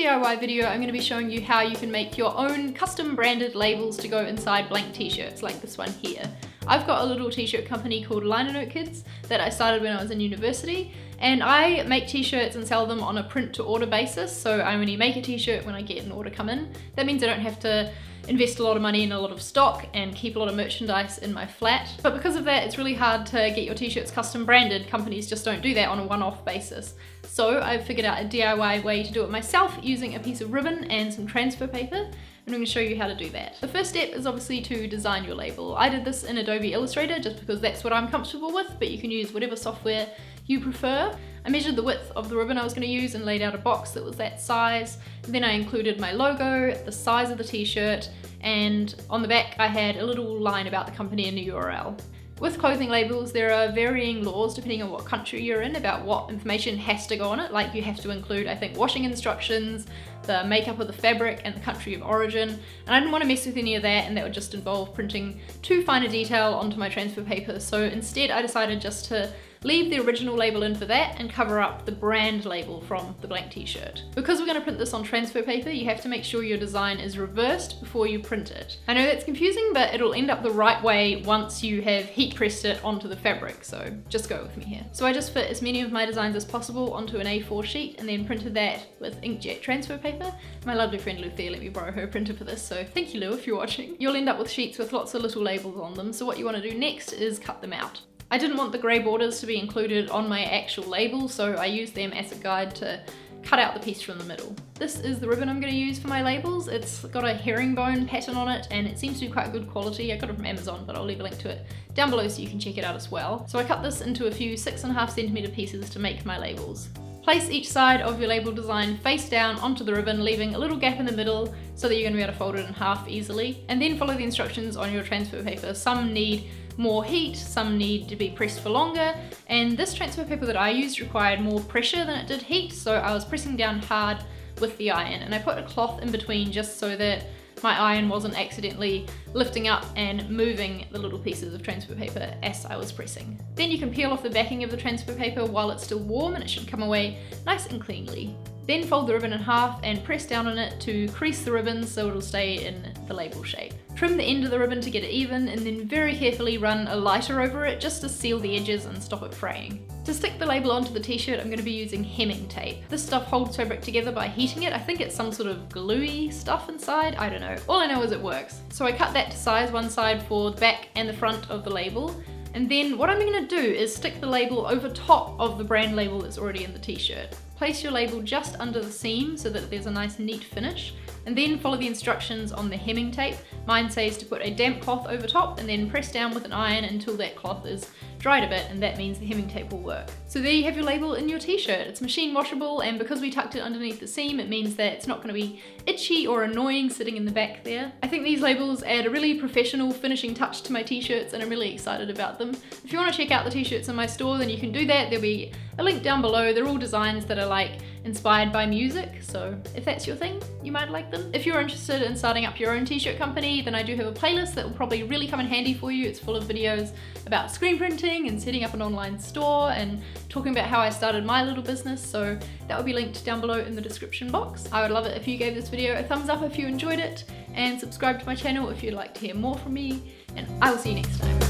DIY video, I'm going to be showing you how you can make your own custom branded labels to go inside blank t-shirts like this one here. I've got a little t-shirt company called Liner Note Kids that I started when I was in university, and I make t-shirts and sell them on a print to order basis. So I only make a t-shirt when I get an order come in. That means I don't have to invest a lot of money in a lot of stock and keep a lot of merchandise in my flat. But because of that, it's really hard to get your t-shirts custom branded. Companies just don't do that on a one-off basis. So I've figured out a DIY way to do it myself using a piece of ribbon and some transfer paper, and I'm going to show you how to do that. The first step is obviously to design your label. I did this in Adobe Illustrator just because that's what I'm comfortable with, but you can use whatever software you prefer. I measured the width of the ribbon I was going to use and laid out a box that was that size. Then I included my logo, the size of the t-shirt, and on the back I had a little line about the company and the URL. With clothing labels, there are varying laws depending on what country you're in about what information has to go on it. Like you have to include, I think, washing instructions, the makeup of the fabric, and the country of origin. And I didn't want to mess with any of that, and that would just involve printing too fine a detail onto my transfer paper. So instead I decided just to leave the original label in for that and cover up the brand label from the blank t-shirt. Because we're going to print this on transfer paper, you have to make sure your design is reversed before you print it. I know that's confusing, but it'll end up the right way once you have heat pressed it onto the fabric, so just go with me here. So I just fit as many of my designs as possible onto an A4 sheet and then printed that with inkjet transfer paper. My lovely friend Luthea let me borrow her printer for this, so thank you, Lou, if you're watching. You'll end up with sheets with lots of little labels on them, so what you want to do next is cut them out. I didn't want the grey borders to be included on my actual label, so I used them as a guide to cut out the piece from the middle. This is the ribbon I'm going to use for my labels. It's got a herringbone pattern on it and it seems to be quite good quality. I got it from Amazon, but I'll leave a link to it down below so you can check it out as well. So I cut this into a few 6.5 centimeter pieces to make my labels. Place each side of your label design face down onto the ribbon, leaving a little gap in the middle so that you're going to be able to fold it in half easily. And then follow the instructions on your transfer paper. Some need more heat, some need to be pressed for longer, and this transfer paper that I used required more pressure than it did heat, so I was pressing down hard with the iron, and I put a cloth in between just so that my iron wasn't accidentally lifting up and moving the little pieces of transfer paper as I was pressing. Then you can peel off the backing of the transfer paper while it's still warm and it should come away nice and cleanly. Then fold the ribbon in half and press down on it to crease the ribbon so it'll stay in the label shape. Trim the end of the ribbon to get it even and then very carefully run a lighter over it just to seal the edges and stop it fraying. To stick the label onto the t-shirt, I'm going to be using hemming tape. This stuff holds fabric together by heating it. I think it's some sort of gluey stuff inside, I don't know. All I know is it works. So I cut that to size, one side for the back and the front of the label. And then what I'm going to do is stick the label over top of the brand label that's already in the t-shirt. Place your label just under the seam so that there's a nice neat finish, and then follow the instructions on the hemming tape. Mine says to put a damp cloth over top and then press down with an iron until that cloth is dried a bit, and that means the hemming tape will work. So there you have your label in your t-shirt. It's machine washable, and because we tucked it underneath the seam, it means that it's not going to be itchy or annoying sitting in the back there. I think these labels add a really professional finishing touch to my t-shirts and I'm really excited about them. If you want to check out the t-shirts in my store, then you can do that. There'll be a link down below. They're all designs that are like inspired by music, so if that's your thing, you might like them. If you're interested in starting up your own t-shirt company, then I do have a playlist that will probably really come in handy for you. It's full of videos about screen printing and setting up an online store and talking about how I started my little business, so that will be linked down below in the description box. I would love it if you gave this video a thumbs up if you enjoyed it, and subscribe to my channel if you'd like to hear more from me, and I will see you next time.